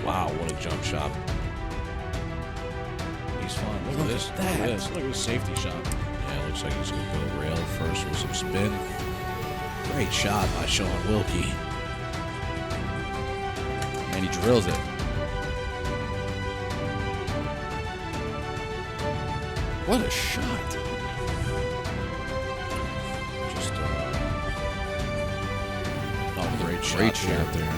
Wow, what a jump shot. He's fine. Look at this. Look at this. Look at this safety shot. Yeah, looks like he's going to go rail first with some spin. Great shot by Sean Wilkie. And he drills it. What a shot. Just, great shot. Great shot there.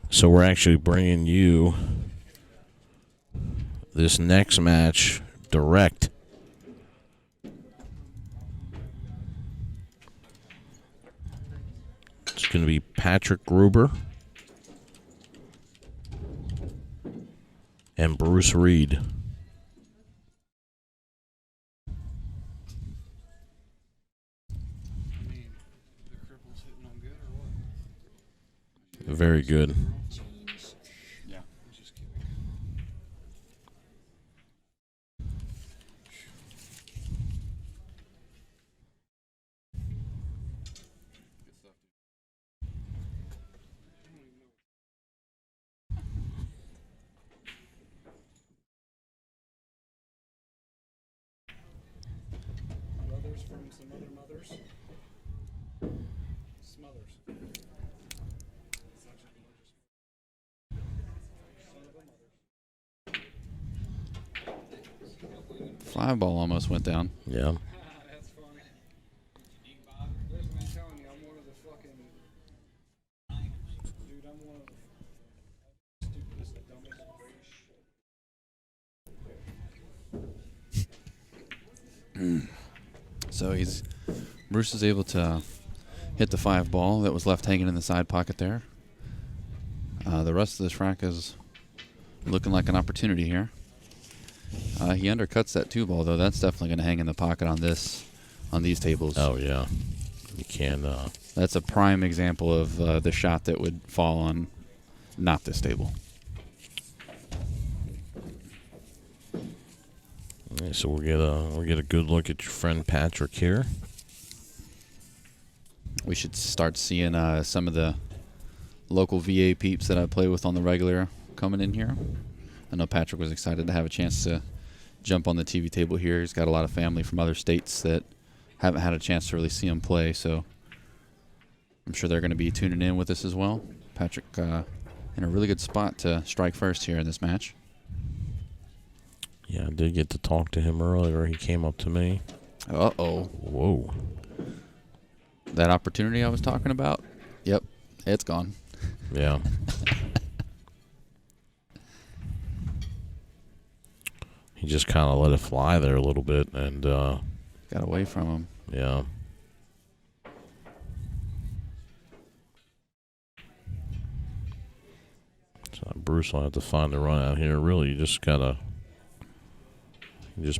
So we're actually bringing you this next match direct. It's going to be Patrick Gruber and Bruce Reed. Very good. Yeah. Brothers from some other mothers. Smothers. Fly ball almost went down. Yeah. That's funny. Listen, I'm telling you, I'm one of the fucking. Dude, I'm one of the stupidest, dumbest, greatest shit. So Bruce is able to hit the 5 ball that was left hanging in the side pocket there. The rest of this rack is looking like an opportunity here. He undercuts that 2 ball though. That's definitely going to hang in the pocket on these tables. Oh, yeah. You can't. That's a prime example of the shot that would fall on not this table. Yeah, so we'll get a good look at your friend Patrick here. We should start seeing some of the local VA peeps that I play with on the regular coming in here. I know Patrick was excited to have a chance to jump on the TV table here. He's got a lot of family from other states that haven't had a chance to really see him play, so I'm sure they're going to be tuning in with us as well. Patrick in a really good spot to strike first here in this match. Yeah, I did get to talk to him earlier. He came up to me. Uh-oh. Whoa. That opportunity I was talking about? Yep, it's gone. Yeah. He just kind of let it fly there a little bit and got away from him. Yeah. So Bruce will have to find the run out here. Really, you just gotta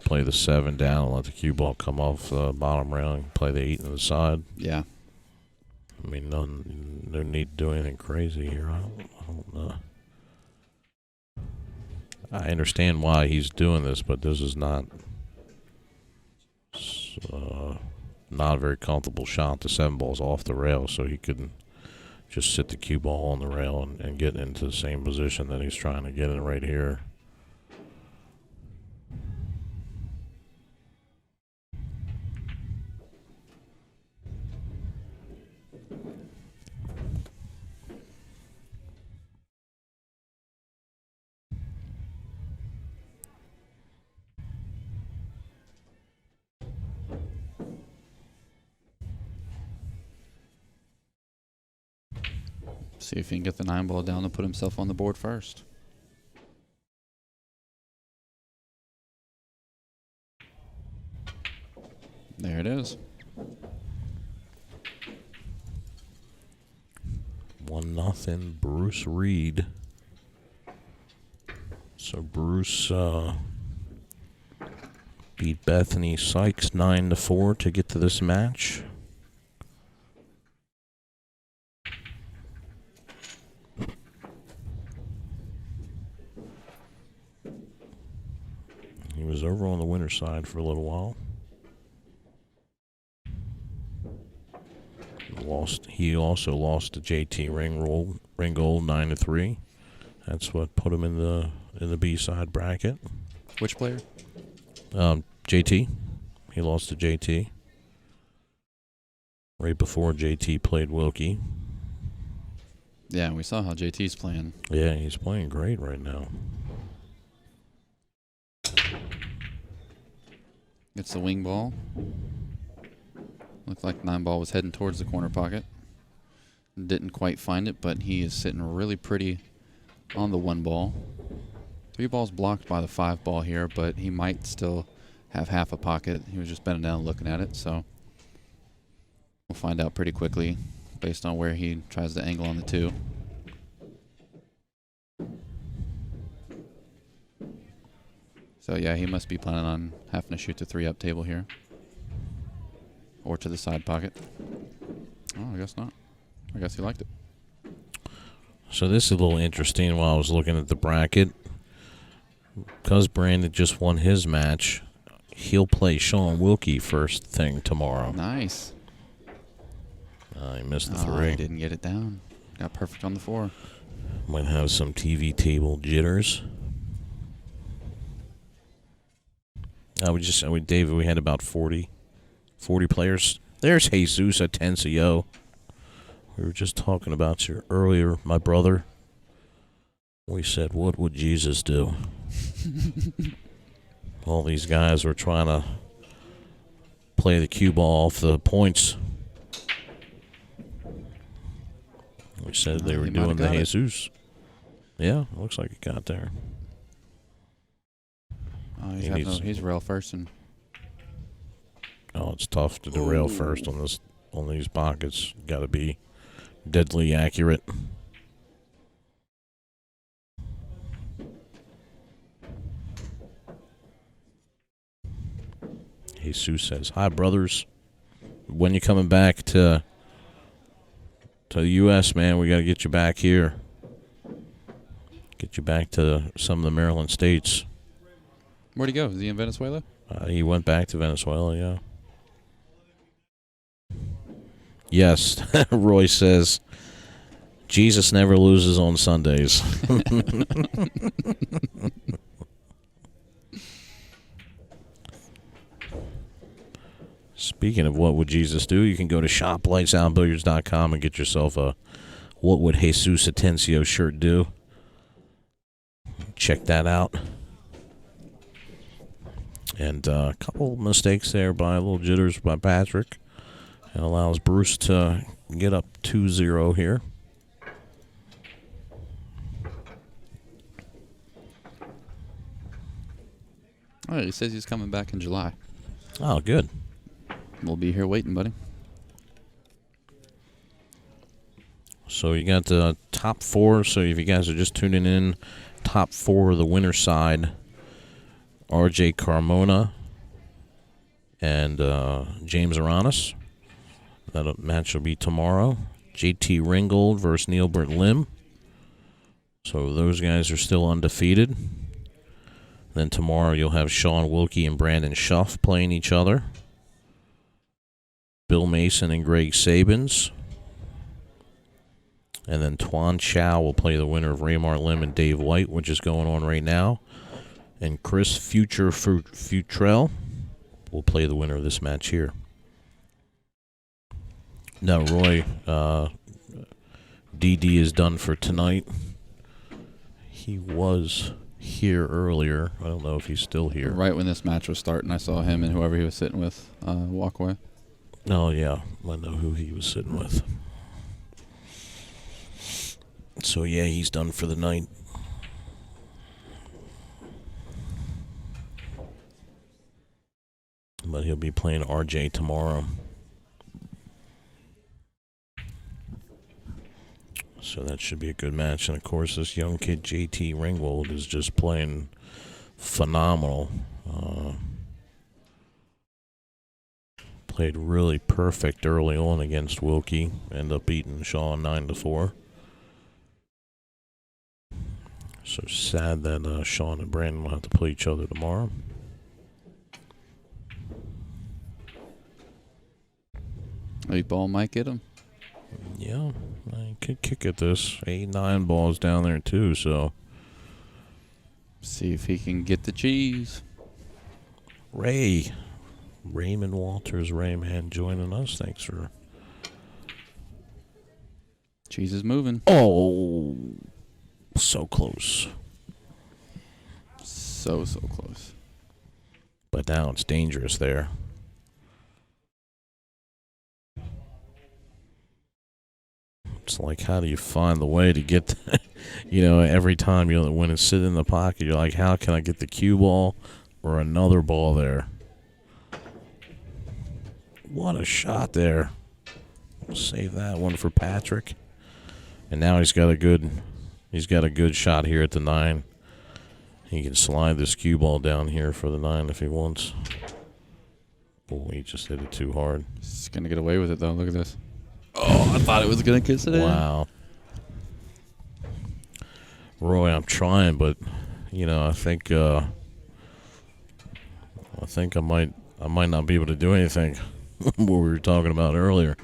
play the 7 down and let the cue ball come off the bottom rail and play the 8 on the side. Yeah. I mean, no need to do anything crazy here. I don't know. I understand why he's doing this, but this is not a very comfortable shot. The 7 ball's off the rail, so he couldn't just sit the cue ball on the rail and get into the same position that he's trying to get in right here. See if he can get the 9 ball down to put himself on the board first. There it is. 1-0 Bruce Reed. So Bruce beat Bethany Sykes 9-4 to get to this match. He was over on the winner's side for a little while. He also lost to JT Ringgold 9-3. That's what put him in the B-side bracket. Which player? JT. He lost to JT. Right before JT played Wilkie. Yeah, we saw how JT's playing. Yeah, he's playing great right now. Gets the wing ball. Looked like 9-ball was heading towards the corner pocket. Didn't quite find it, but he is sitting really pretty on the 1-ball. 3 balls blocked by the 5-ball here, but he might still have half a pocket. He was just bending down looking at it, so we'll find out pretty quickly based on where he tries to angle on the 2. So yeah, he must be planning on having to shoot the 3-up table here. Or to the side pocket. Oh, I guess not. I guess he liked it. So this is a little interesting while I was looking at the bracket. Because Brandon just won his match, he'll play Sean Wilkie first thing tomorrow. Nice. He missed the 3. He didn't get it down. Got perfect on the 4. Might have some TV table jitters. David, we had about 40 players. There's Jesus Atencio. We were just talking about you earlier, my brother. We said, what would Jesus do? All these guys were trying to play the cue ball off the points. We said they were doing the Jesus. Yeah, looks like it got there. He's rail first and it's tough to derail first on these pockets. Got to be deadly accurate. Jesus says, "Hi, brothers. When you coming back to the U.S., man? We got to get you back here. Get you back to some of the Maryland states." Where'd he go? Is he in Venezuela? He went back to Venezuela, yeah. Yes, Roy says, Jesus never loses on Sundays. Speaking of what would Jesus do, you can go to shoplightsoundbilliards.com and get yourself a What Would Jesus Atencio shirt do. Check that out. And a couple mistakes there by a little jitters by Patrick. It allows Bruce to get up 2-0 here. Oh, he says he's coming back in July. Oh, good. We'll be here waiting, buddy. So you got the top 4. So if you guys are just tuning in, top 4 of the winner's side. R.J. Carmona and James Aranis. That match will be tomorrow. J.T. Ringgold versus Neilbert Lim. So those guys are still undefeated. Then tomorrow you'll have Sean Wilkie and Brandon Schuff playing each other. Bill Mason and Greg Sabins. And then Tuan Chow will play the winner of Raymar Lim and Dave White, which is going on right now. And Chris Futrell will play the winner of this match here. Now, Roy, DD is done for tonight. He was here earlier. I don't know if he's still here. Right when this match was starting, I saw him and whoever he was sitting with walk away. Oh, yeah. I know who he was sitting with. So, yeah, he's done for the night. But he'll be playing RJ tomorrow. So that should be a good match. And, of course, this young kid, JT Ringgold, is just playing phenomenal. Played really perfect early on against Wilkie. Ended up beating Sean 9-4. So sad that Sean and Brandon will have to play each other tomorrow. 8-ball might get him. Yeah, I could kick at this. 8, 9 balls down there too, so. See if he can get the cheese. Raymond Walters, Rayman joining us. Thanks for. Cheese is moving. Oh, so close. So close. But now it's dangerous there. It's like, how do you find the way to get, every time when it's sitting in the pocket, you're like, how can I get the cue ball or another ball there? What a shot there. We'll save that one for Patrick. And now he's got a good shot here at the 9. He can slide this cue ball down here for the 9 if he wants. Oh, he just hit it too hard. He's going to get away with it, though. Look at this. Oh, I thought it was going to kiss it in. Wow. Roy, I'm trying, but, I think I might not be able to do anything. What we were talking about earlier.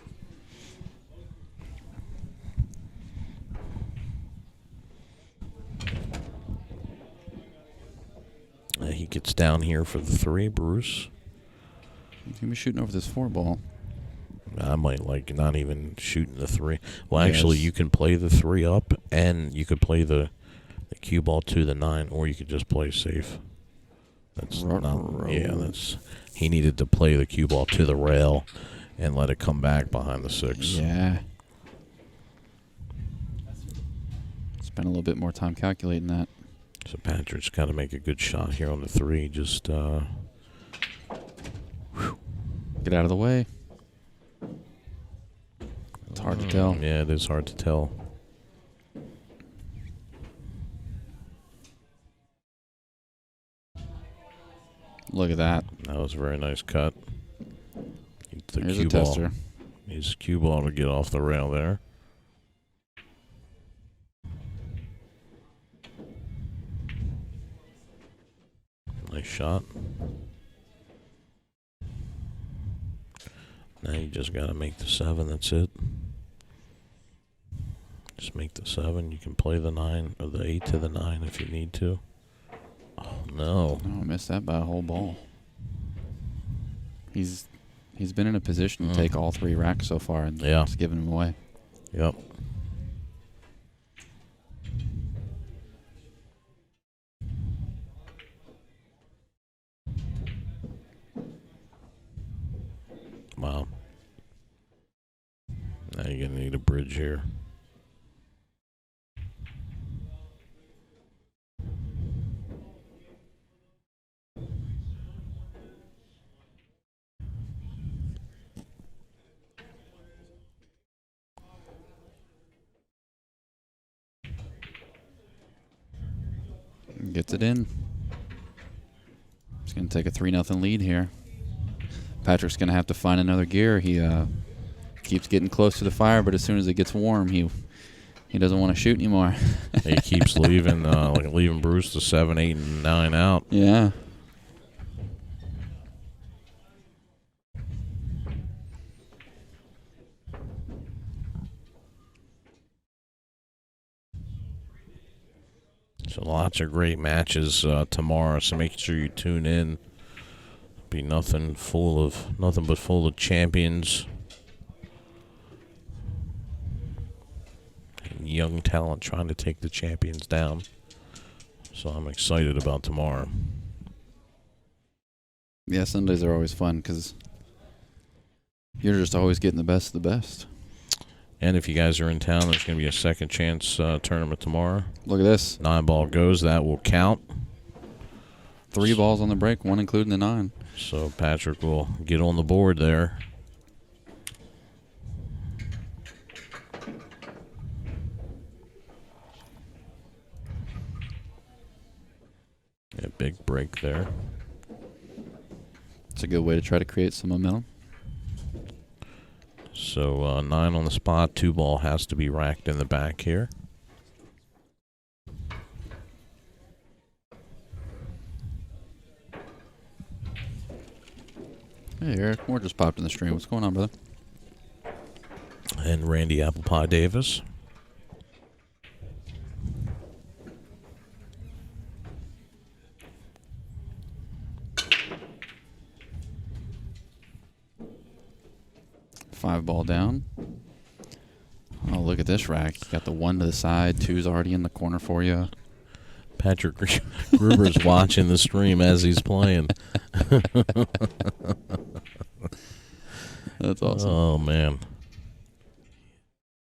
He gets down here for the 3, Bruce. He's going to be shooting over this 4 ball. I might not even shooting the 3. Well, actually, you can play the 3 up, and you could play the cue ball to the 9, or you could just play safe. That's not. Yeah, that's. He needed to play the cue ball to the rail, and let it come back behind the 6. Yeah. Spend a little bit more time calculating that. So Patrick's got to make a good shot here on the 3. Just get out of the way. It's hard to tell. Yeah, it is hard to tell. Look at that. That was a very nice cut. Here's a tester. His cue ball to get off the rail there. Nice shot. Now you just got to make the 7. That's it. Just make the 7. You can play the 9 or the 8 to the 9 if you need to. Oh no! Oh, I missed that by a whole ball. He's been in a position to take all 3 racks so far, and just giving them away. Yep. Wow. Now you're going to need a bridge here. Gets it in. He's going to take a 3-0 lead here. Patrick's going to have to find another gear. He keeps getting close to the fire, but as soon as it gets warm, he doesn't want to shoot anymore. He keeps leaving Bruce the 7, 8, and 9 out. Yeah. So lots of great matches tomorrow. So make sure you tune in. Be nothing but full of champions, and young talent trying to take the champions down. So I'm excited about tomorrow. Yeah, Sundays are always fun because you're just always getting the best of the best. And if you guys are in town, there's going to be a second chance tournament tomorrow. Look at this. 9 ball goes. That will count. 3 balls on the break, 1 including the 9. So Patrick will get on the board there. A big break there. It's a good way to try to create some momentum. So 9 on the spot, 2 ball has to be racked in the back here. Hey, Eric, more just popped in the stream. What's going on, brother? and Randy Apple Pie Davis. Five ball down. Oh, look at this rack. You got the 1 to the side. 2's already in the corner for you. Patrick Gruber's watching the stream as he's playing. That's awesome. Oh, man.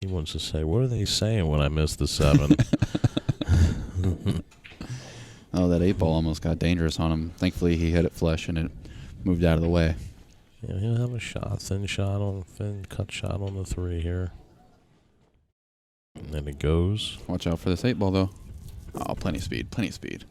He wants to say, what are they saying when I missed the 7? Oh, that 8 ball almost got dangerous on him. Thankfully, he hit it flush and it moved out of the way. Yeah, he'll have a thin cut shot on the 3 here. And then it goes. Watch out for this 8 ball, though. Oh, plenty of speed, plenty of speed.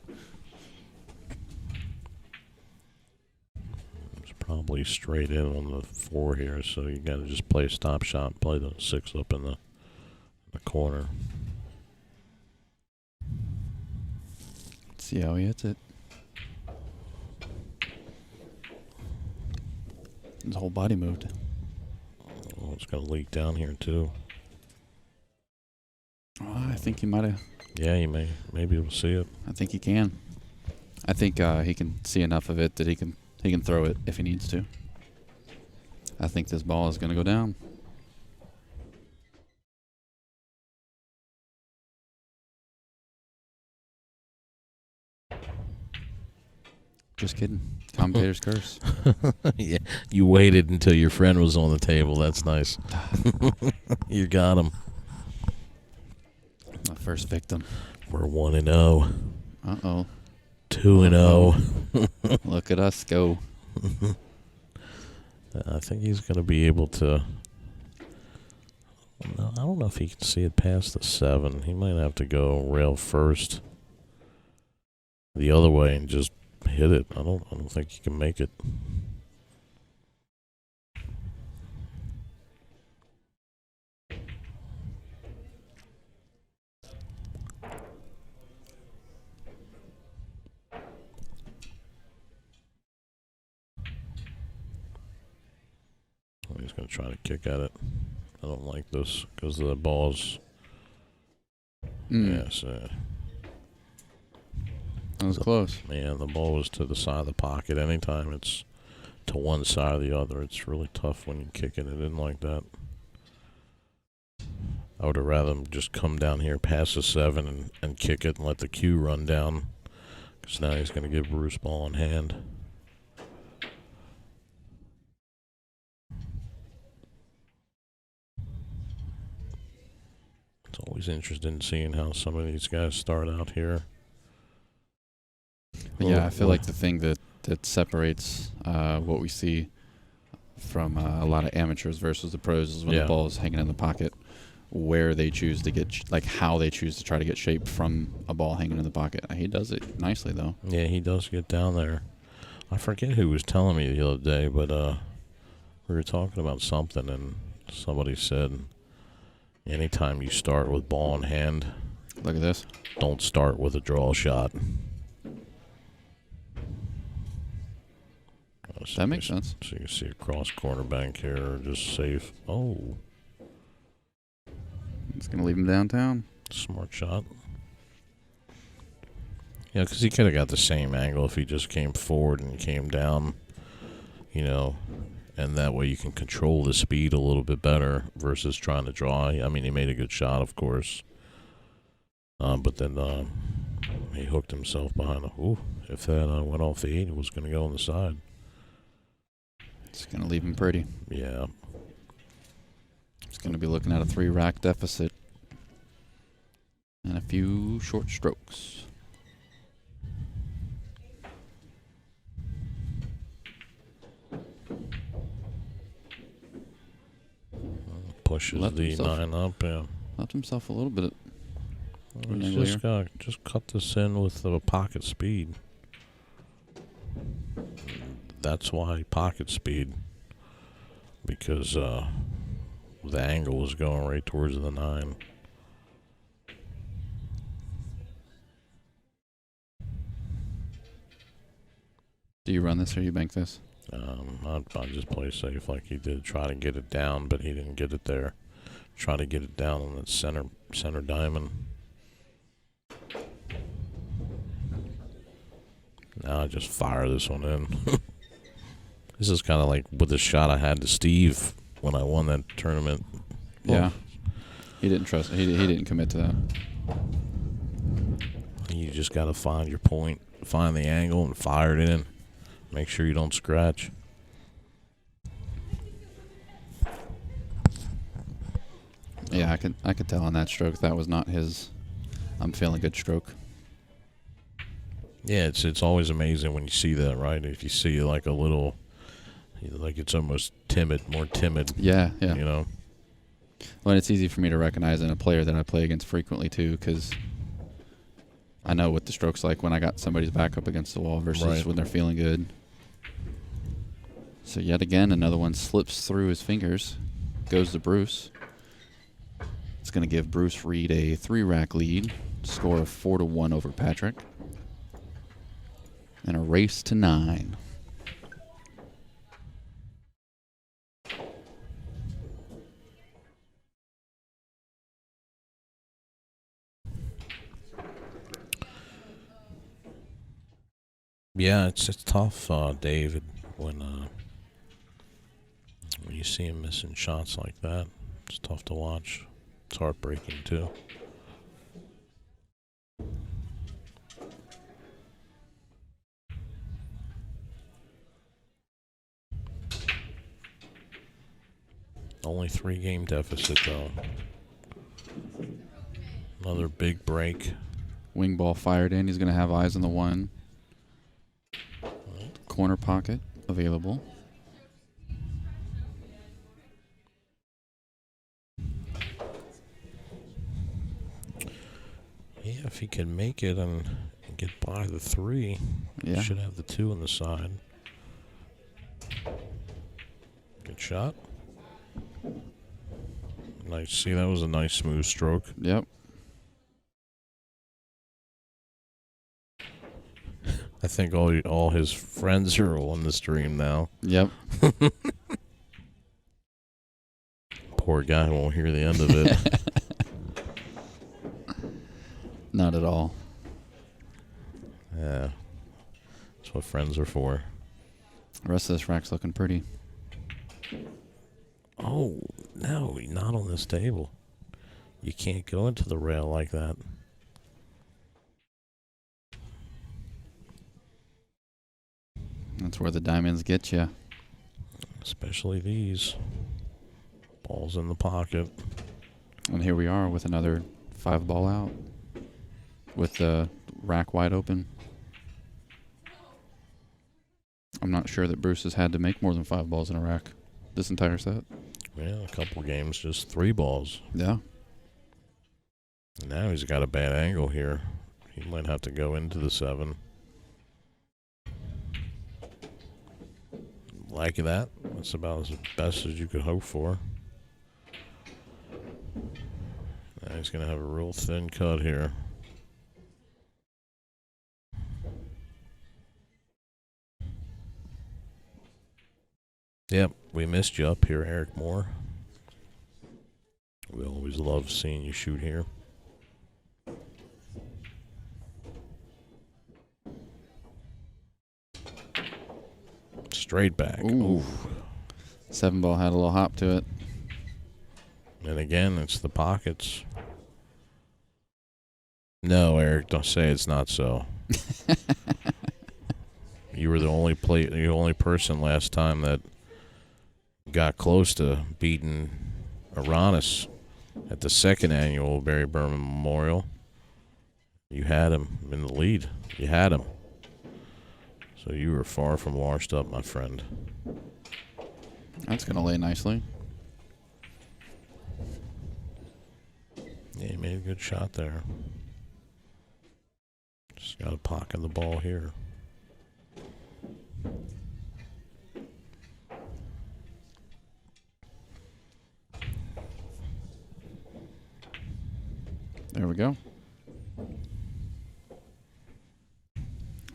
It's probably straight in on the 4 here, so you got to just play a stop shot, play the 6 up in the corner. Let's see how he hits it. His whole body moved. Oh, it's going to leak down here, too. Oh, I think he might have. Yeah, you may. Maybe we'll see it. I think he can. I think he can see enough of it that he can throw it if he needs to. I think this ball is going to go down. Just kidding. Commentator's curse. Yeah, you waited until your friend was on the table. That's nice. You got him. My first victim. We're 1-0. Uh-oh. 2-0. Look at us go. I think he's going to be able to. No, I don't know if he can see it past the 7. He might have to go rail first the other way and just hit it. I don't think he can make it. He's going to try to kick at it. I don't like this because the ball's. Yes. That was close. Man, the ball was to the side of the pocket. Anytime it's to one side or the other, it's really tough when you kick it. It didn't like that. I would have rather him just come down here past the 7 and kick it and let the cue run down. Because now he's going to give Bruce ball in hand. It's always interesting seeing how some of these guys start out here. Yeah, I feel like the thing that separates what we see from a lot of amateurs versus the pros is when the ball is hanging in the pocket, where they choose to get, like how they choose to try to get shape from a ball hanging in the pocket. He does it nicely, though. Yeah, he does get down there. I forget who was telling me the other day, but we were talking about something, and somebody said anytime you start with ball in hand, look at this. Don't start with a draw shot. That makes sense. So you can see a cross corner bank here, just safe. Oh. It's going to leave him downtown. Smart shot. Yeah, because he could have got the same angle if he just came forward and came down, you know, and that way you can control the speed a little bit better versus trying to draw. I mean, he made a good shot, of course. But then he hooked himself behind the... Ooh, if that went off the 8, it was going to go on the side. It's going to leave him pretty. Yeah. He's going to be looking at a 3-rack deficit and a few short strokes. Pushes the 9 up, yeah. Left himself a little bit. He's just cut this in with the pocket speed. That's why pocket speed, because the angle was going right towards the 9. Do you run this or you bank this? I'd just play safe like he did, try to get it down, but he didn't get it there. Try to get it down on that center diamond. Now I just fire this one in. This is kind of like with the shot I had to Steve when I won that tournament. Yeah. He didn't trust. He didn't commit to that. You just got to find your point, find the angle, and fire it in. Make sure you don't scratch. Yeah, I could tell on that stroke that was not his. I'm feeling good stroke. Yeah, it's always amazing when you see that, right? If you see like a little, like it's almost timid, more timid. Yeah, yeah. You know. Well, it's easy for me to recognize in a player that I play against frequently too, because I know what the stroke's like when I got somebody's back up against the wall versus when they're feeling good. So yet again, another one slips through his fingers, goes to Bruce. It's going to give Bruce Reed a 3-rack lead, score of 4-1 over Patrick, and a race to 9. Yeah, it's tough, David, when you see him missing shots like that. It's tough to watch. It's heartbreaking too. Only 3-game deficit though. Another big break. Wing ball fired in. He's going to have eyes on the 1. Corner pocket available. Yeah, if he can make it and get by the 3, Yeah. should have the 2 on the side. Good shot. Nice. See, that was a nice smooth stroke. Yep. I think all his friends are on the stream now. Yep. Poor guy won't hear the end of it. Not at all. Yeah. That's what friends are for. The rest of this rack's looking pretty. Oh, no, not on this table. You can't go into the rail like that. That's where the diamonds get you. Especially these. Balls in the pocket. And here we are with another 5-ball out. With the rack wide open. I'm not sure that Bruce has had to make more than 5 balls in a rack this entire set. Yeah, a couple games, just 3 balls. Yeah. Now he's got a bad angle here. He might have to go into the 7. Like that. That's about as best as you could hope for. Now he's going to have a real thin cut here. Yep, we missed you up here, Eric Moore. We always love seeing you shoot here. Straight back. Ooh. 7-ball had a little hop to it. And again, it's the pockets. No, Eric, don't say it's not so. You were the only person last time that got close to beating Aranis at the 2nd annual Barry Behrman Memorial. You had him in the lead. You had him. So you were far from washed up, my friend. That's going to lay nicely. Yeah, he made a good shot there. Just got to pocket the ball here. There we go.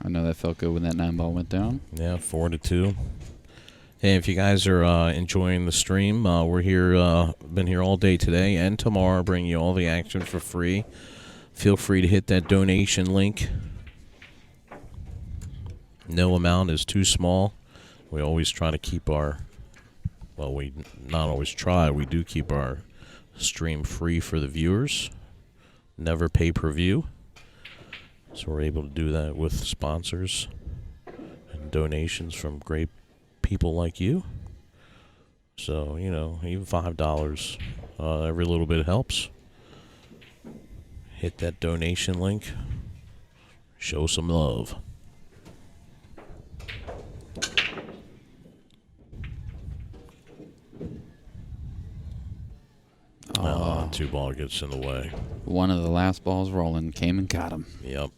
I know that felt good when that 9-ball went down. Yeah, 4-2. Hey, if you guys are enjoying the stream, we're here, been here all day today and tomorrow, bringing you all the action for free. Feel free to hit that donation link. No amount is too small. We always try to keep our, well, we not always try, we do keep our stream free for the viewers. Never pay per view. So we're able to do that with sponsors and donations from great people like you. So, you know, even $5, every little bit helps. Hit that donation link. Show some love. Two ball gets in the way. One of the last balls rolling came and got him. Yep.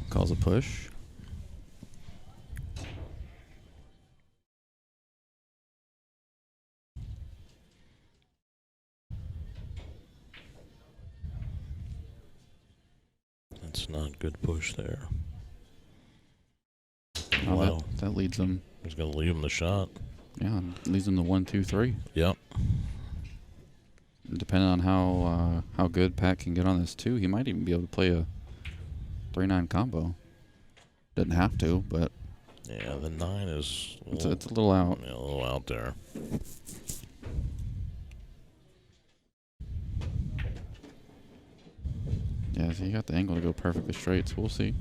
Calls a push. That's not good push there. Oh, Wow. that leads him. He's going to leave him the shot. Yeah, leads him to 1, 2, 3. Yep. Depending on how good Pat can get on this too, he might even be able to play a 3-9 combo. Doesn't have to, but Yeah, the 9 is it's a little out. Yeah, a little out there. Yeah, so he got the angle to go perfectly straight, so we'll see.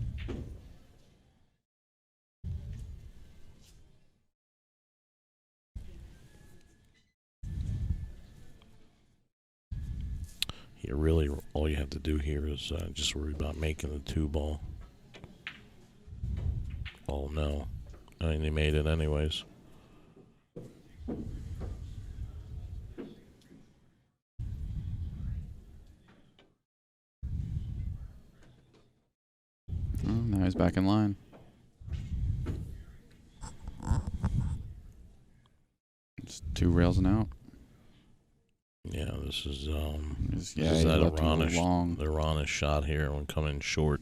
You really, all you have to do here is just worry about making the 2 ball. Oh, no. I mean, he made it anyways. Oh, now he's back in line. It's 2 rails and out. Yeah, this is Yeah, this he is that left him a Ironish, long. the Ironish shot here when coming short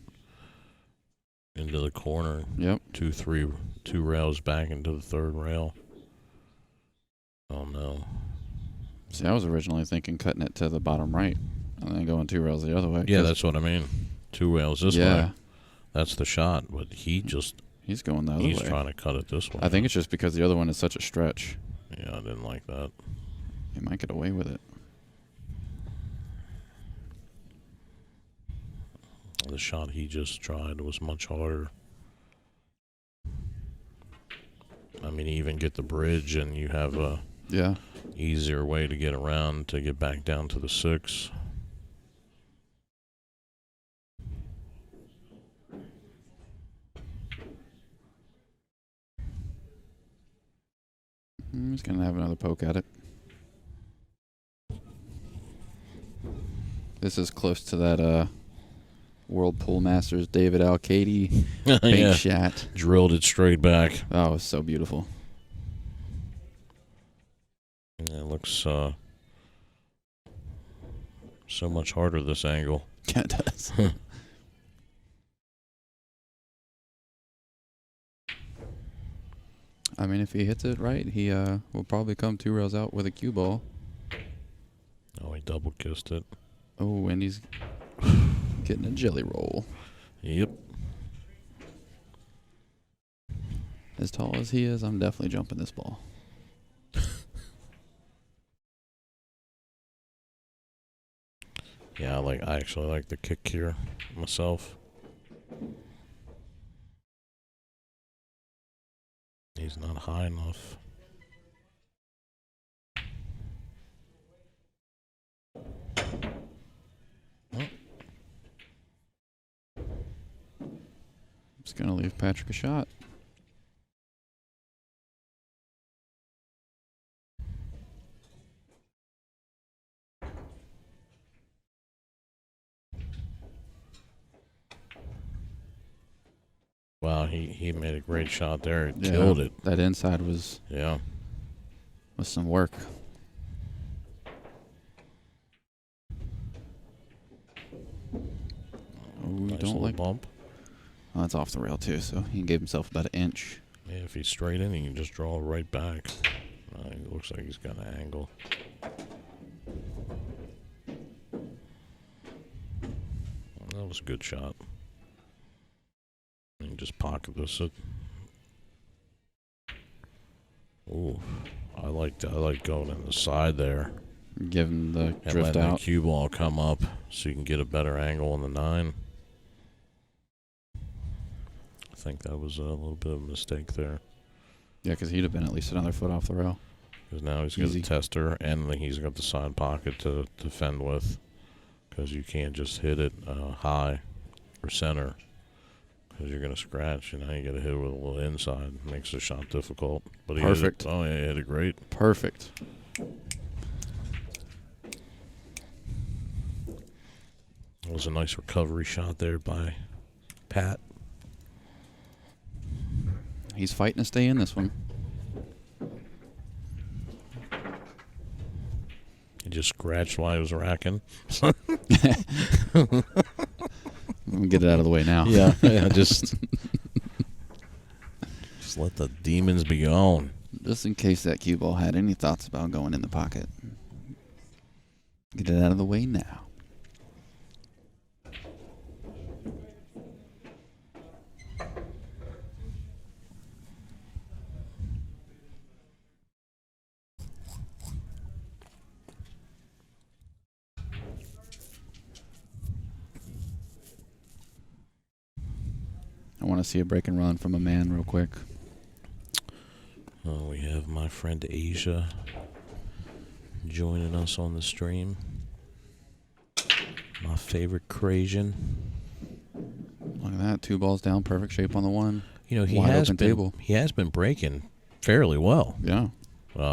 into the corner. Yep. 2 rails back into the 3rd rail. Oh no. See, I was originally thinking cutting it to the bottom right and then going 2 rails the other way. Yeah, that's what I mean. 2 rails this way. That's the shot, but he's going the other way. He's trying to cut it this way. I think it's just because the other one is such a stretch. Yeah, I didn't like that. He might get away with it. The shot he just tried was much harder. I mean, you even get the bridge and you have a easier way to get around to get back down to the 6. He's going to have another poke at it. This is close to that World Pool Masters David Al-Kaidi bank shot. Drilled it straight back. Oh, it was so beautiful. Yeah, it looks so much harder this angle. Yeah, it does. I mean, if he hits it right, he will probably come 2 rails out with a cue ball. Oh, he double kissed it. Oh, and he's getting a jelly roll. Yep. As tall as he is, I'm definitely jumping this ball. Yeah, I actually like the kick here myself. He's not high enough. Just going to leave Patrick a shot. Wow, he made a great shot there. He Yeah, killed it. That inside was some work. Nice Don't little like. bump. Oh, that's off the rail too, so he gave himself about an inch. Yeah, if he's straight in, he can just draw right back. It looks like he's got an angle. That was a good shot. And just pocket this. Ooh, I like going in the side there. Give him the And drift letting the out. cue ball come up so you can get a better angle on the 9. I think that was a little bit of a mistake there. Yeah, because he'd have been at least another foot off the rail. Because now he's got Easy. a tester, and then he's got the side pocket to defend with. Because you can't just hit it high or center. Because you're going to scratch, and now you got to hit it with a little inside. Makes the shot difficult. But he Perfect. Hit it. Oh, yeah, he hit it great. Perfect. That was a nice recovery shot there by Pat. He's fighting to stay in this one. He just scratched while he was racking. Let me get it out of the way now. Yeah, just let the demons be gone. Just in case that cue ball had any thoughts about going in the pocket. Get it out of the way now. I want to see a break and run from a man real quick. We have my friend Asia joining us on the stream. My favorite Crasian. Look at that. 2 balls down. Perfect shape on the 1. You know, he Wide has open been table. he has been breaking fairly well. Yeah.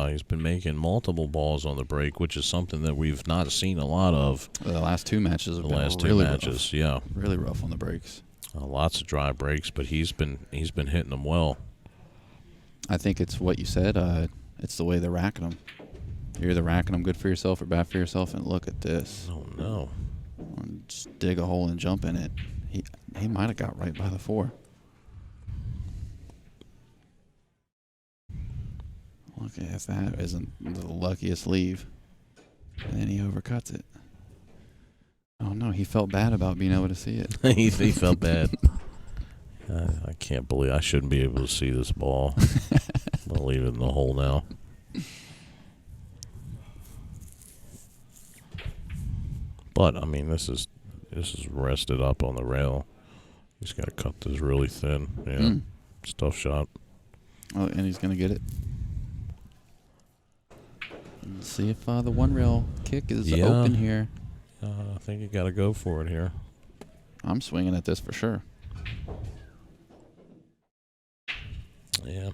He's been making multiple balls on the break, which is something that we've not seen a lot of. The last 2 matches have The been last really 2 matches, rough. yeah. Really rough on the breaks. Lots of dry breaks, but he's been hitting them well. I think it's what you said. It's the way they're racking them. You're either racking them good for yourself or bad for yourself. And look at this. Oh no! Just dig a hole and jump in it. He might have got right by the 4. Look at that. Isn't the luckiest leave. And then he overcuts it. Oh no! He felt bad about being able to see it. he felt bad. I can't believe I shouldn't be able to see this ball. I'll leave it in the hole now. But I mean, this is rested up on the rail. He's got to cut this really thin. Yeah, it's a tough shot. Oh, and he's gonna get it. Let's see if the 1 rail kick is open here. I think you got to go for it here. I'm swinging at this for sure. Yeah.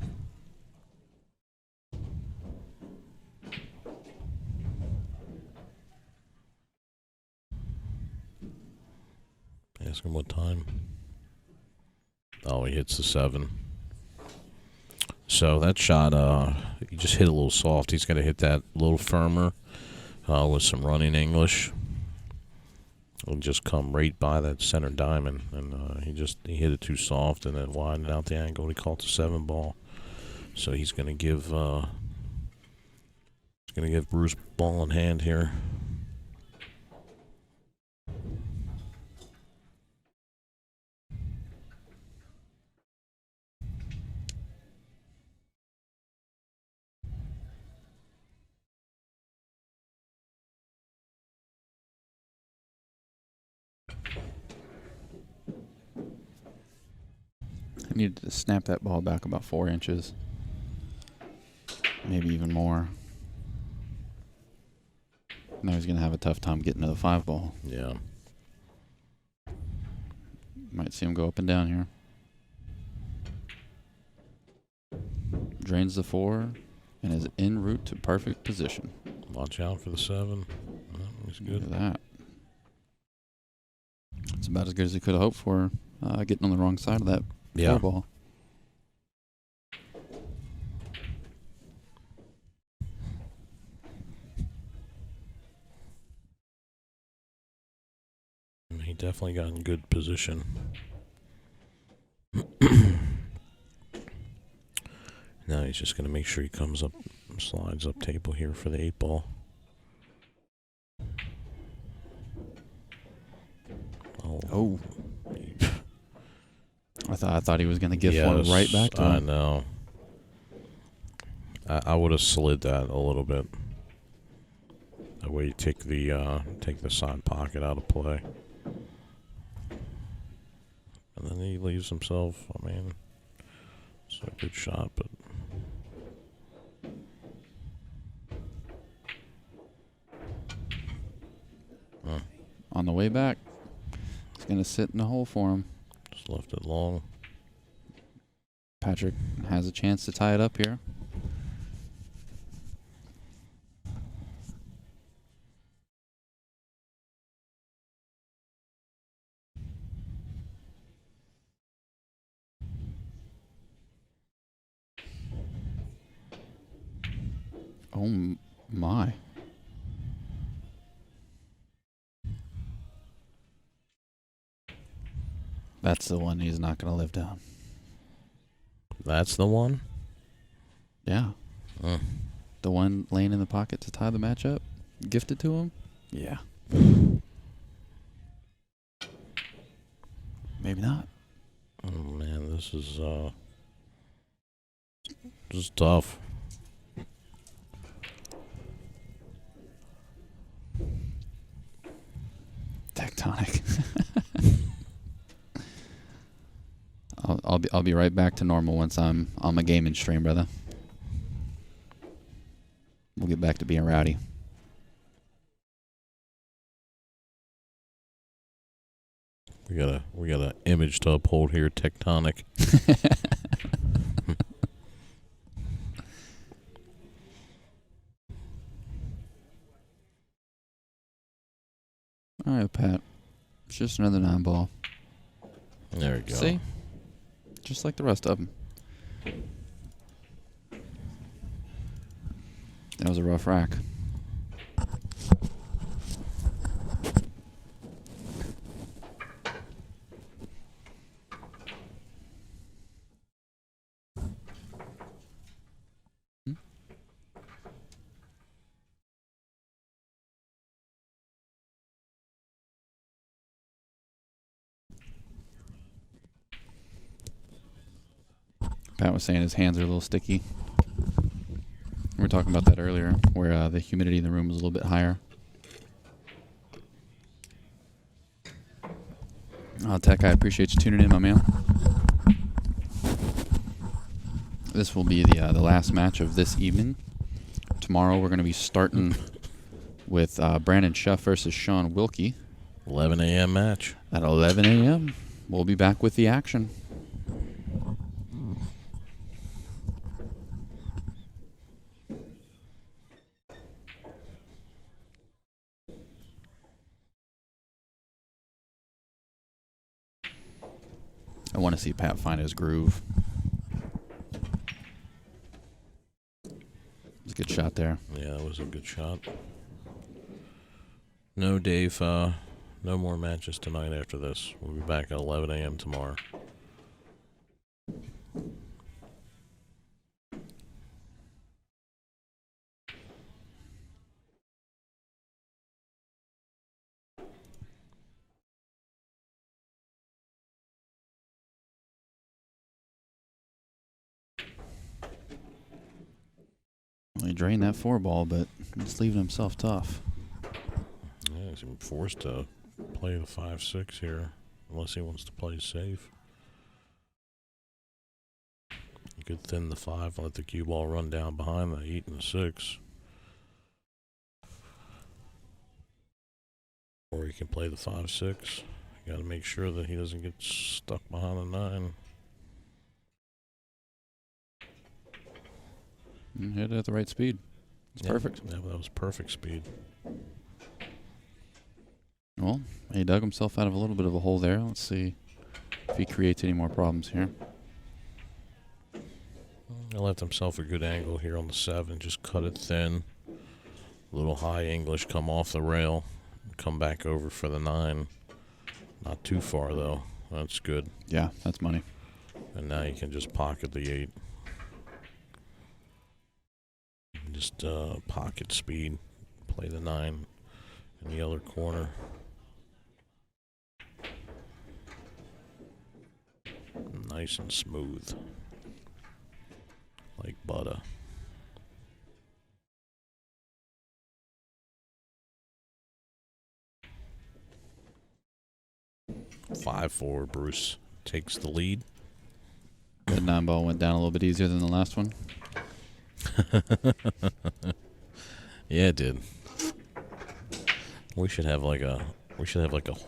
Ask him what time. Oh, he hits the 7. So that shot, he just hit a little soft. He's got to hit that a little firmer with some running English. It'll just come right by that center diamond, and he hit it too soft and then widened out the angle. He caught the 7 ball. So he's going to give Bruce ball in hand here. I needed to snap that ball back about 4 inches. Maybe even more. Now he's going to have a tough time getting to the 5 ball. Yeah. Might see him go up and down here. Drains the 4 and is en route to perfect position. Watch out for the 7. Oh, he's Look good. at that. It's about as good as he could have hoped for. Getting on the wrong side of that Yeah. 4-ball. He definitely got in good position. Now he's just going to make sure he comes up, slides up table here for the 8-ball. Oh. I thought he was going to give yes, one right back to him. I know. I would have slid that a little bit. That way you take the side pocket out of play. And then he leaves himself, I mean, it's a good shot, but... On the way back, it's going to sit in the hole for him. Just left it long. Patrick has a chance to tie it up here. Oh my. That's the one he's not going to live down. That's the one? Yeah. The one laying in the pocket to tie the match up? Gifted to him? Yeah. Maybe not. Oh man, this is tough. Tectonic. I'll be right back to normal once I'm on my gaming stream, brother. We'll get back to being rowdy. We got a image to uphold here, Tectonic. All right, Pat. It's just another 9-ball. There we go. See? Just like the rest of them. That was a rough rack. Pat was saying his hands are a little sticky. We were talking about that earlier, where the humidity in the room was a little bit higher. Tech, I appreciate you tuning in, my man. This will be the last match of this evening. Tomorrow we're going to be starting with Brandon Schuff versus Sean Wilkie. 11 a.m. match. At 11 a.m. We'll be back with the action. I want to see Pat find his groove. It was a good shot there. Yeah, that was a good shot. No, Dave, no more matches tonight after this. We'll be back at 11 a.m. tomorrow. He drained that 4-ball, but just leaving himself tough. Yeah, he's been forced to play the 5-6 here, unless he wants to play safe. You could thin the 5 and let the cue ball run down behind the 8 and the 6. Or he can play the 5-6. You got to make sure that he doesn't get stuck behind the 9. Hit it at the right speed. It's perfect. Yeah, that was perfect speed. Well, he dug himself out of a little bit of a hole there. Let's see if he creates any more problems here. He left himself a good angle here on the 7. Just cut it thin. Little high English, come off the rail. Come back over for the 9. Not too far, though. That's good. Yeah, that's money. And now you can just pocket the 8. Just pocket speed. Play the 9 in the other corner. Nice and smooth. Like butter. Five four. Bruce takes the lead. That 9 ball went down a little bit easier than the last one. Yeah, it did. We should have like a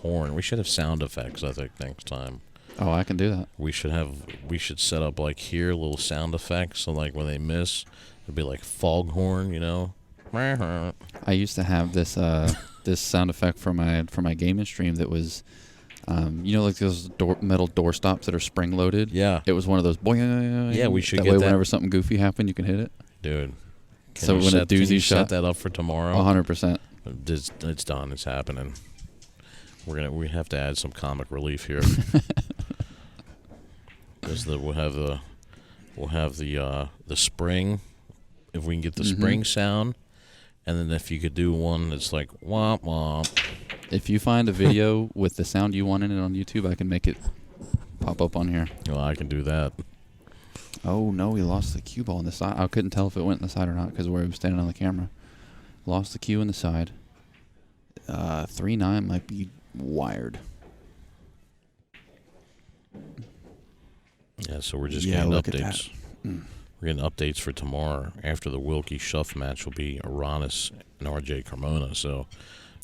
horn. We should have sound effects, I think, next time. Oh, I can do that. We should set up like here little sound effects, so like when they miss, it'd be like foghorn, you know. I used to have this this sound effect for my gaming stream that was, you know, like those metal door stops that are spring loaded. Yeah. It was one of those. Boing, Yeah, we should that get way that. Whenever something goofy happened, you can hit it. Dude. So when a can you doozy shot, set that up for tomorrow? 100%. It's done. It's happening. We have to add some comic relief here. Because we'll have the spring, if we can get the spring sound, and then if you could do one that's like womp womp. If you find a video with the sound you want in it on YouTube, I can make it pop up on here. Well, I can do that. Oh no, we lost the cue ball on the side. I couldn't tell if it went in the side or not because where he was standing on the camera. Lost the cue in the side. 3-9 might be wired. Yeah, so we're just Yeah, getting look at updates. We're getting updates for tomorrow. After the Wilkie Shuff match will be Aranis and RJ Carmona. So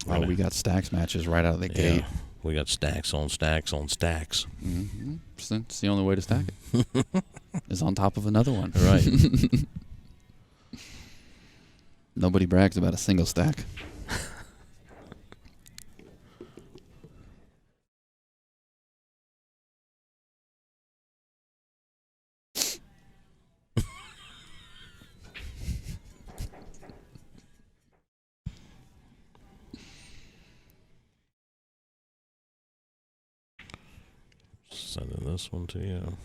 We got stacks matches right out of the gate. We got stacks on stacks on stacks. Mm-hmm. It's the only way to stack it. Is on top of another one. Right. Nobody brags about a single stack. Sending this one to you.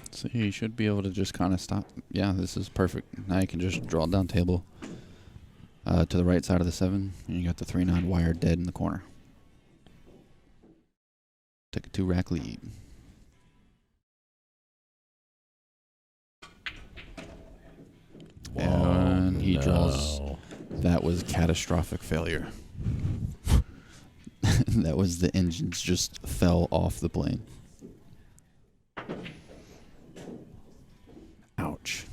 So you should be able to just kind of stop. Yeah, this is perfect. Now you can just draw down table to the right side of the 7, and you got the 3-9 wire dead in the corner. Take a 2-rack lead. And he draws. That was catastrophic failure. That was the engines just fell off the plane. Ouch.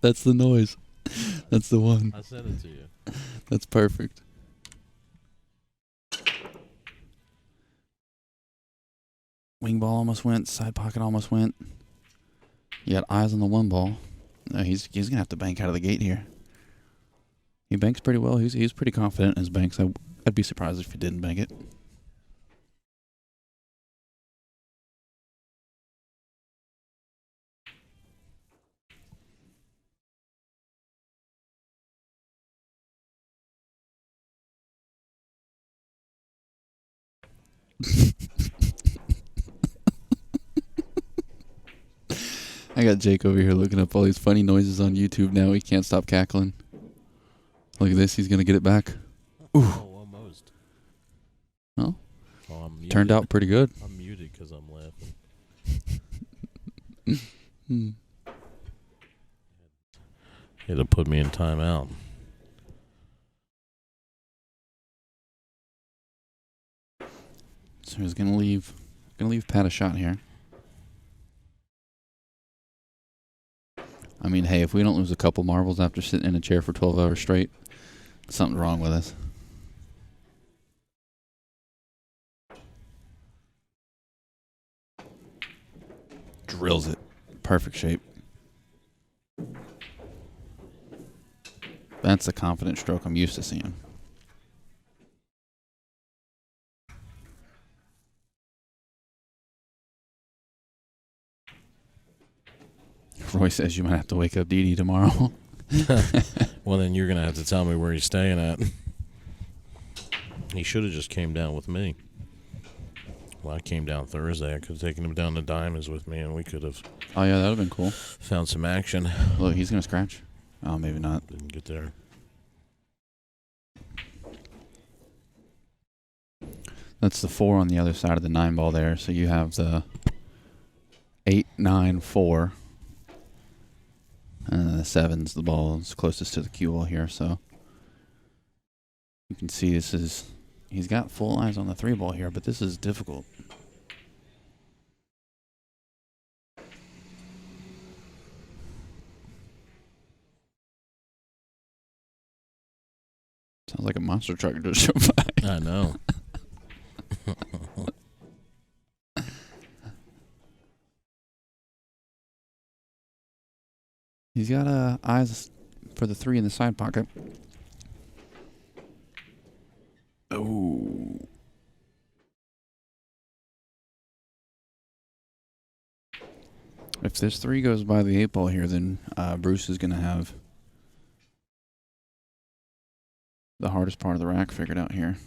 That's the noise. That's the one. I sent it to you. That's perfect. Wing ball almost went. Side pocket almost went. You got eyes on the 1 ball. He's gonna have to bank out of the gate here. He banks pretty well. He's pretty confident in his banks. I'd be surprised if he didn't bank it. I got Jake over here looking up all these funny noises on YouTube now. He can't stop cackling. Look at this. He's going to get it back. Oh, almost. Well, Oh, I'm muted. turned out pretty good. I'm muted because I'm laughing. He had to put me in timeout. So he's going to leave Pat a shot here. I mean, hey, if we don't lose a couple marbles after sitting in a chair for 12 hours straight, something's wrong with us. Drills it. Perfect shape. That's the confident stroke I'm used to seeing. Roy says you might have to wake up Dee Dee tomorrow. Well, then you're going to have to tell me where he's staying at. He should have just came down with me. Well, I came down Thursday. I could have taken him down to Diamonds with me, and we could have Oh, yeah, that would have been cool. found some action. Look, he's going to scratch. Oh, maybe not. Didn't get there. That's the 4 on the other side of the 9 ball there. So you have the 8, 9, 4. And then the 7's the ball is closest to the cue ball here. So you can see this is, he's got full eyes on the 3 ball here, but this is difficult. Sounds like a monster truck just showed by. I know. He's got eyes for the 3 in the side pocket. Oh. If this 3 goes by the 8 ball here, then Bruce is going to have the hardest part of the rack figured out here.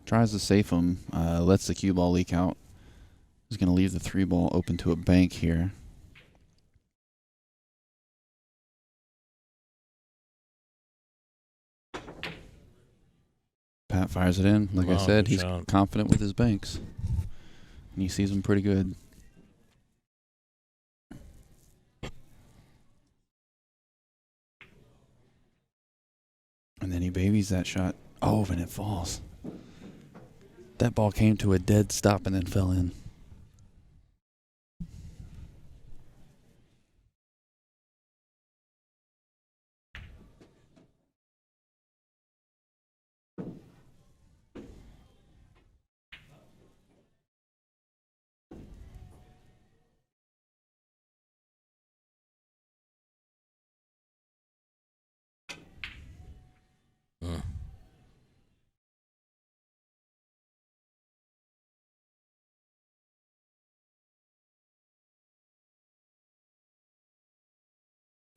Tries to safe him, lets the cue ball leak out. He's going to leave the 3 ball open to a bank here. Pat fires it in. Like I Wow, said, good he's shot. confident with his banks. And he sees them pretty good. And then he babies that shot. Oh, and it falls. That ball came to a dead stop and then fell in.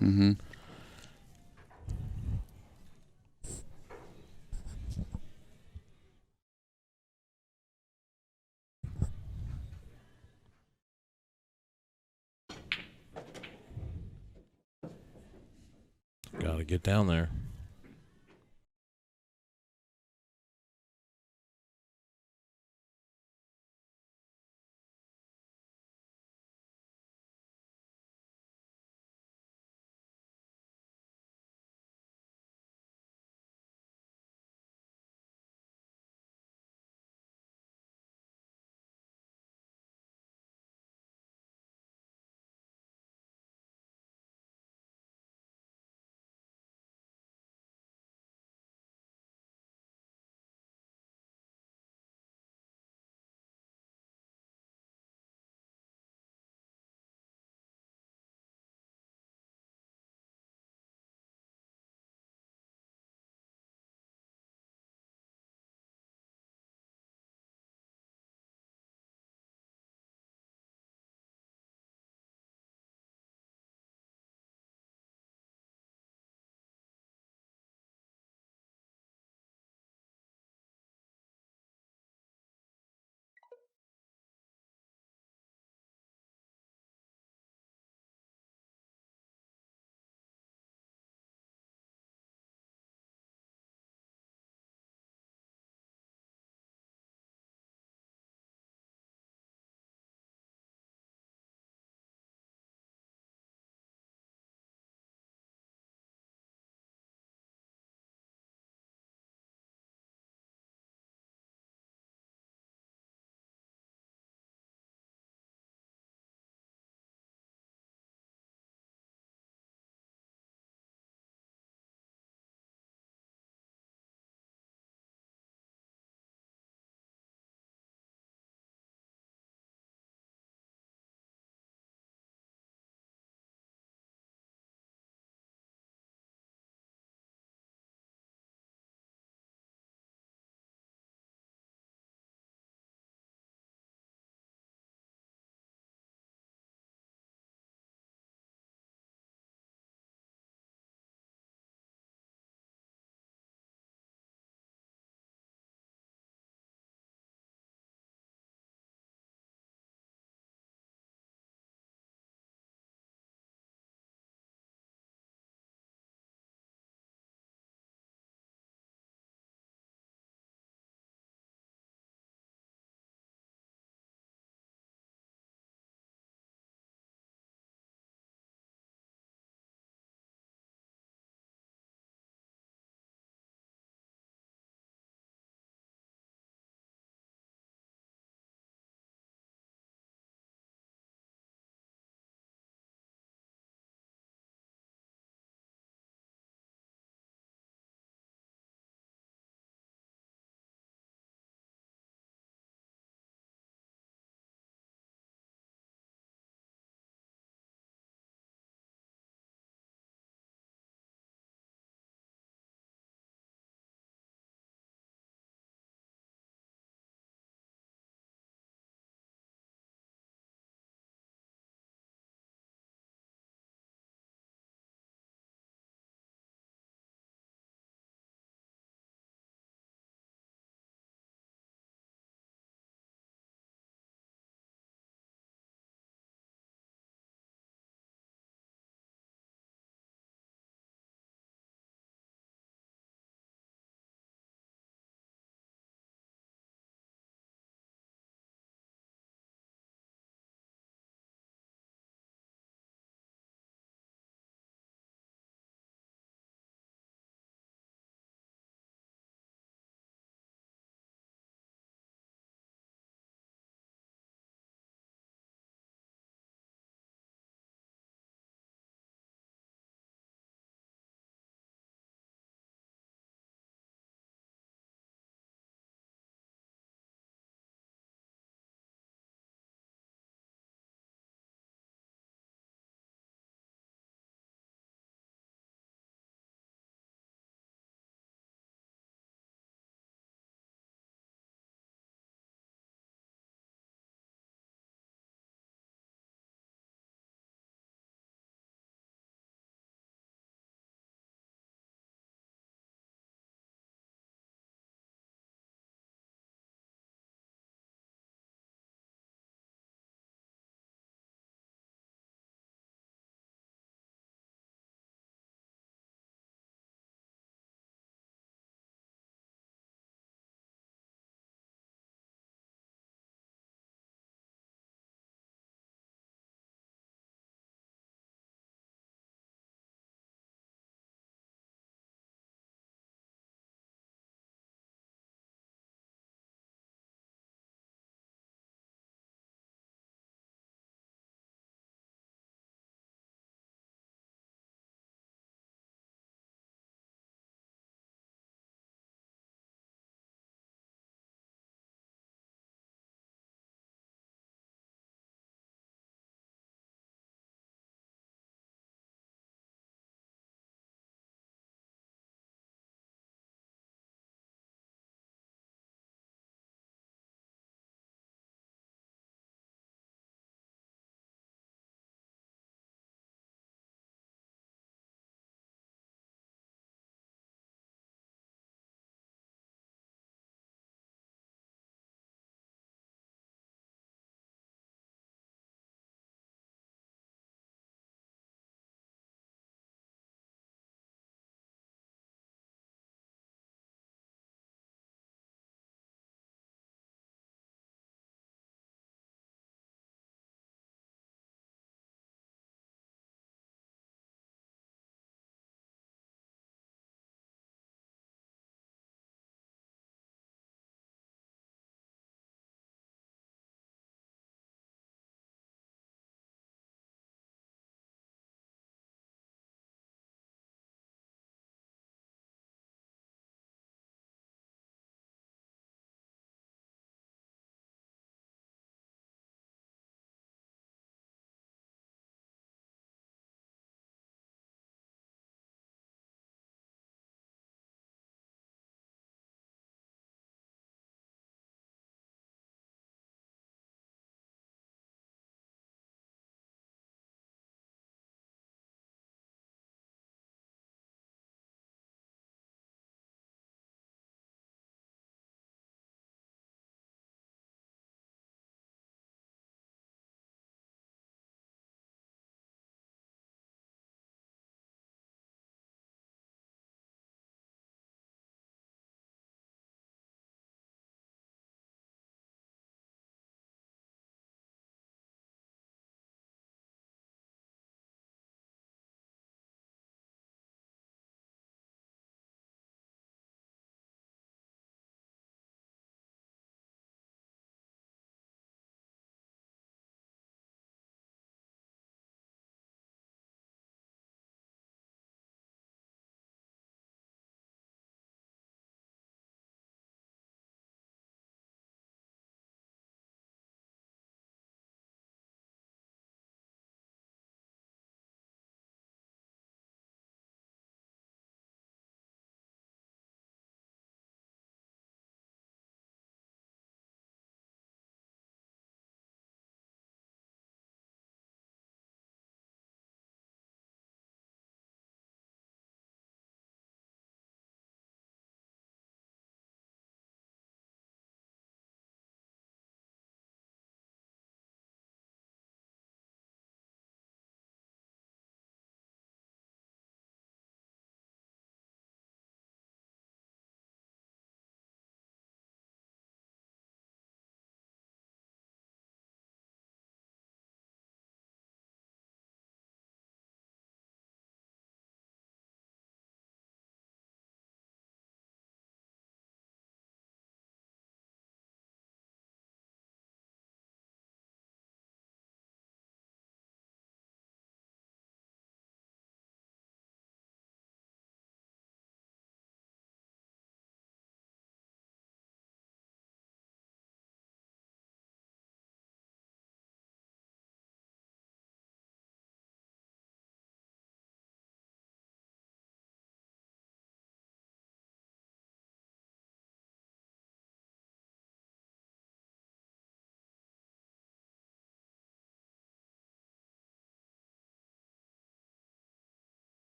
Mm-hmm. Got to get down there.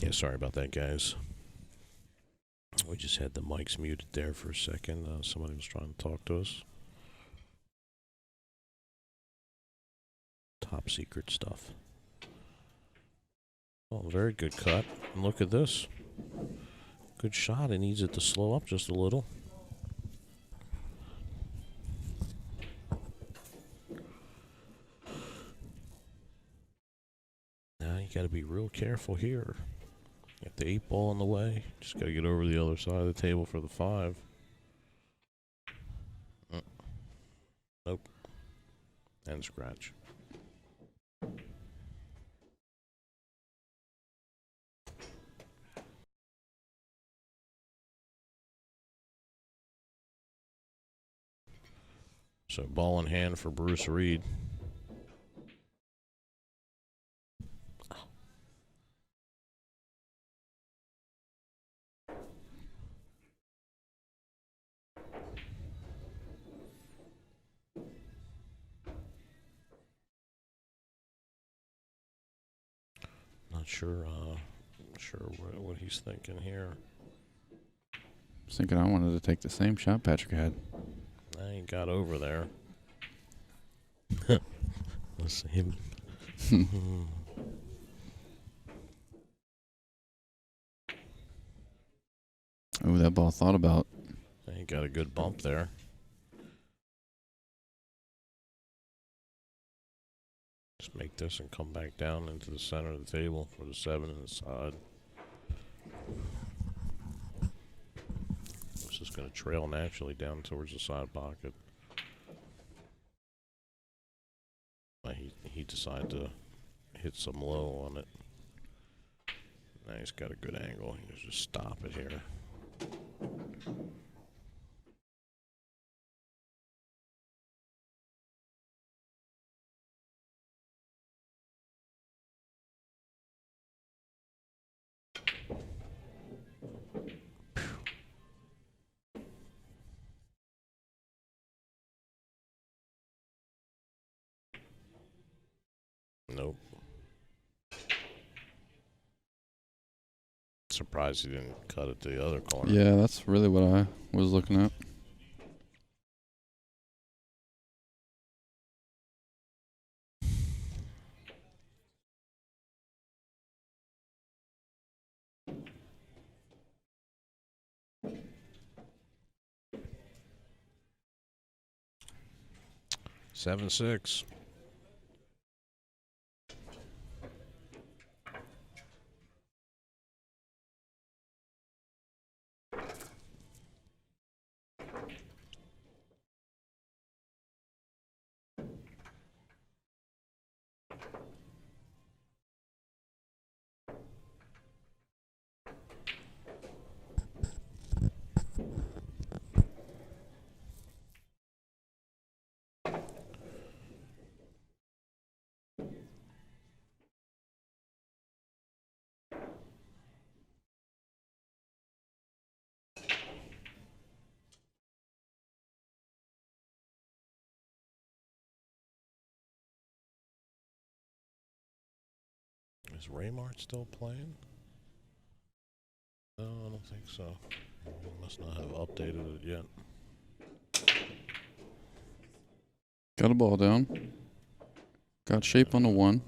Yeah, sorry about that, guys. We just had the mics muted there for a second. Somebody was trying to talk to us. Top secret stuff. Oh, very good cut. And look at this. Good shot. It needs it to slow up just a little. Now you got to be real careful here. Got the 8 ball in the way. Just got to get over the other side of the table for the 5. Nope. And scratch. So ball in hand for Bruce Reed. Not sure what he's thinking here. I was thinking I wanted to take the same shot Patrick had. He got over there. Let's see him. Oh, that ball thought about. He got a good bump there. Just make this and come back down into the center of the table for the 7 and the side. This is going to trail naturally down towards the side pocket. He decided to hit some low on it. Now he's got a good angle. He can just stop it here. Nope. Surprised he didn't cut it to the other corner. Yeah, that's really what I was looking at. Seven, 6. Is Raymart still playing? No, I don't think so. He must not have updated it yet. Got a ball down. Got shape on the 1.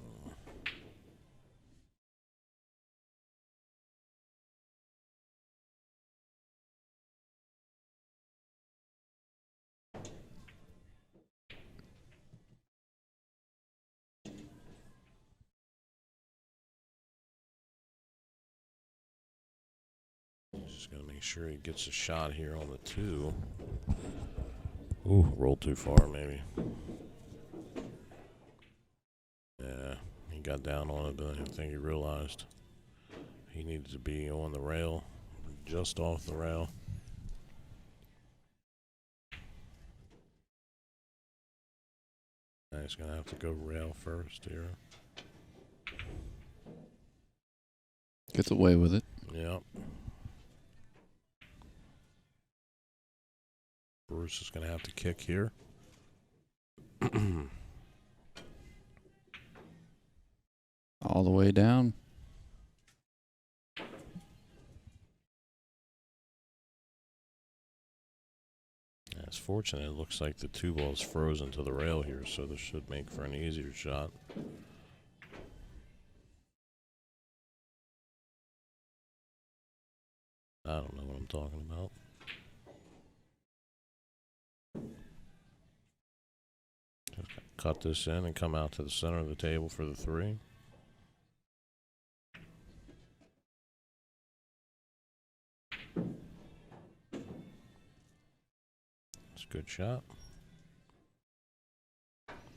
Just gotta make sure he gets a shot here on the 2. Ooh, rolled too far maybe. Yeah, he got down on it, but I don't think he realized he needed to be on the rail, just off the rail. Now he's gonna have to go rail first here. Gets away with it. Yep. Bruce is gonna have to kick here. All the way down. It's fortunate. It looks like the 2 ball's frozen to the rail here, so this should make for an easier shot. I don't know what I'm talking about. Just cut this in and come out to the center of the table for the 3. It's a good shot.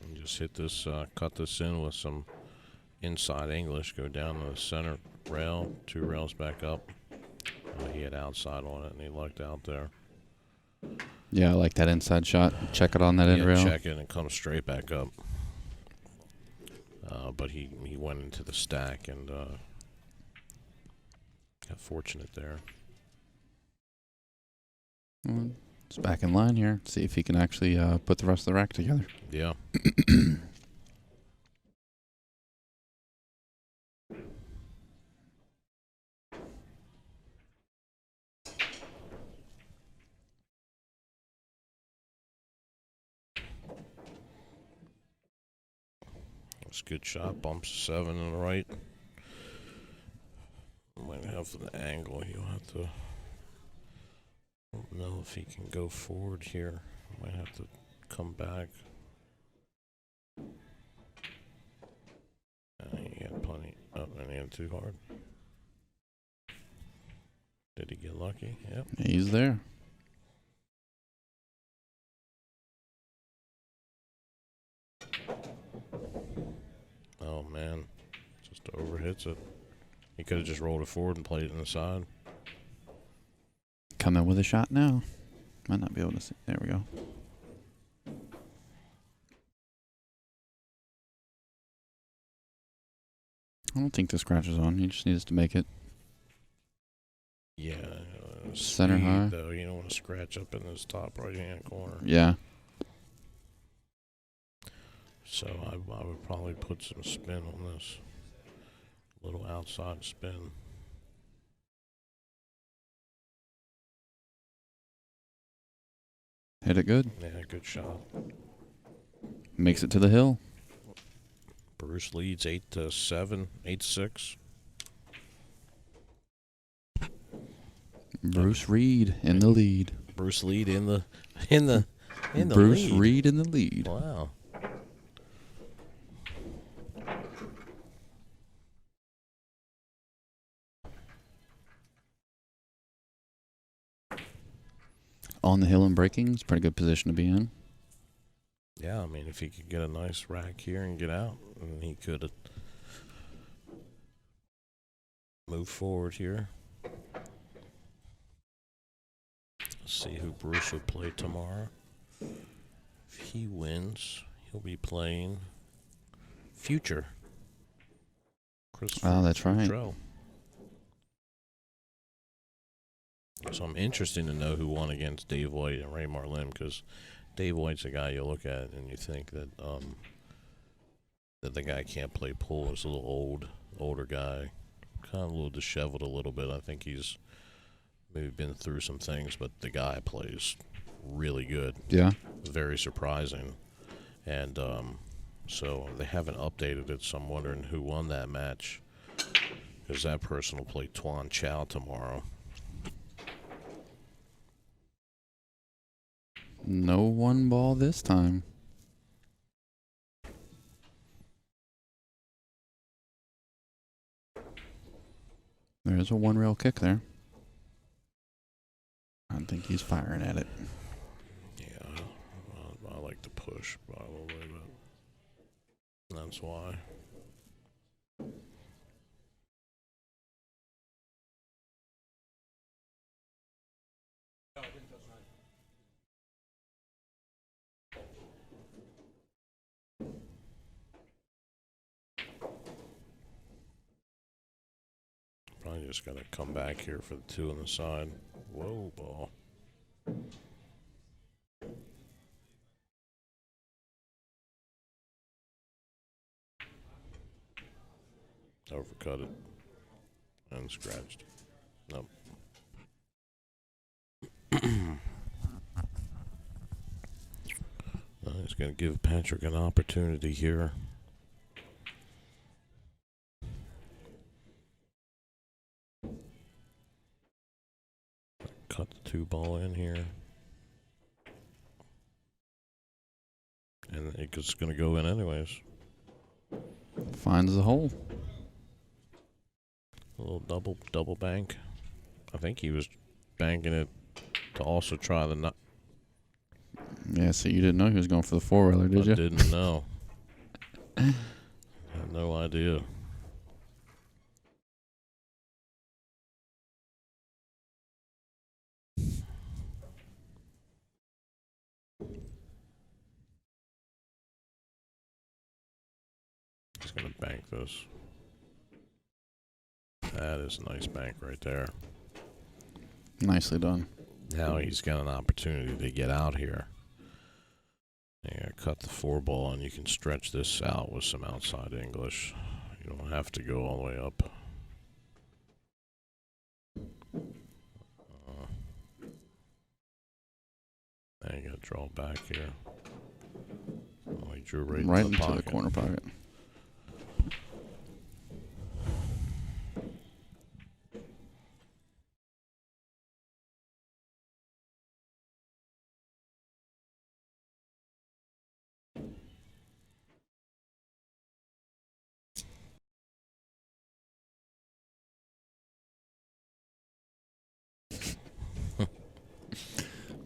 And just hit this, cut this in with some inside English. Go down the center rail, 2 rails back up. He had outside on it, and he lucked out there. Yeah, I like that inside shot. Check it on that end rail. Check it and come straight back up. But he went into the stack and got fortunate there. Well, it's back in line here. See if he can actually put the rest of the rack together. Yeah. It's a good shot. Bumps 7 on the right. Might have the angle. He'll have to. I don't know if he can go forward here. Might have to come back. He had plenty. Oh, and he had too hard. Did he get lucky? Yep. He's there. Oh, man. Just overhits it. He could have just rolled it forward and played it inside. Come in with a shot now. Might not be able to see. There we go. I don't think the scratch is on. He just needs to make it. Yeah. Center speed, high. Though. You don't want to scratch up in this top right-hand corner. Yeah. So I would probably put some spin on this. A little outside spin. Hit it good. Yeah, good shot. Makes it to the hill. Bruce leads 8-7, 8-6. Bruce Reed in the lead. Bruce lead in the Bruce lead. Reed in the lead. Wow. On the hill and breaking, it's a pretty good position to be in. Yeah, I mean, if he could get a nice rack here and get out, and he could move forward here. Let's see who Bruce will play tomorrow. If he wins, he'll be playing Future. Oh, that's right. Futrell. So I'm interested to know who won against Dave White and Ray Marlin, because Dave White's a guy you look at and you think that that the guy can't play pool. He's a little older guy, kind of a little disheveled a little bit. I think he's maybe been through some things, but the guy plays really good. Yeah. Very surprising. And so they haven't updated it, so I'm wondering who won that match, because that person will play Tuan Chow tomorrow. No 1 ball this time. There's a 1 rail kick there. I don't think he's firing at it. Yeah, I like to push probably, but that's why. Probably just got to come back here for the 2 on the side. Whoa, ball. Overcut it. And scratched. Nope. It's going to give Patrick an opportunity here. Cut the 2 ball in here. And it's going to go in anyways. Finds the hole. A little double bank. I think he was banking it to also try the nut. Yeah, so you didn't know he was going for the 4-railer, did you? I didn't know. I had no idea. He's going to bank this. That is a nice bank right there. Nicely done. Now he's got an opportunity to get out here. Yeah, cut the 4-ball, and you can stretch this out with some outside English. You don't have to go all the way up. Now you got to draw back here. Oh, he drew right into the corner pocket.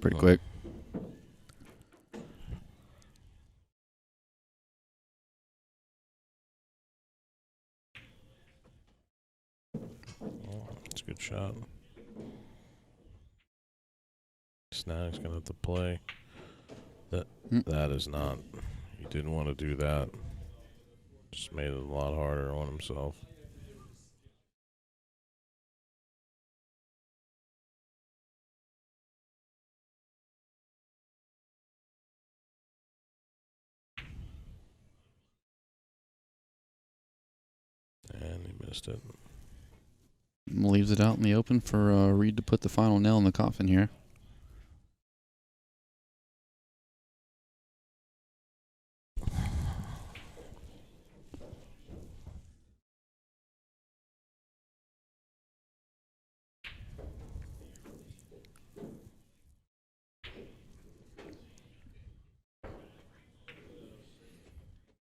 Pretty quick. Oh, that's a good shot. Snag's gonna have to play. That is not. He didn't want to do that. Just made it a lot harder on himself. And he missed it. Leaves it out in the open for Reed to put the final nail in the coffin here.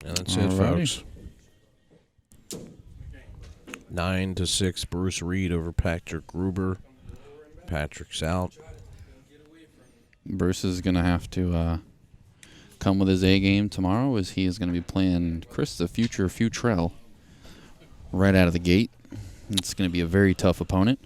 And that's it, folks. 9-6, Bruce Reed over Patrick Gruber. Patrick's out. Bruce is going to have to come with his A game tomorrow, as he is going to be playing Chris the Future Futrell right out of the gate. It's going to be a very tough opponent.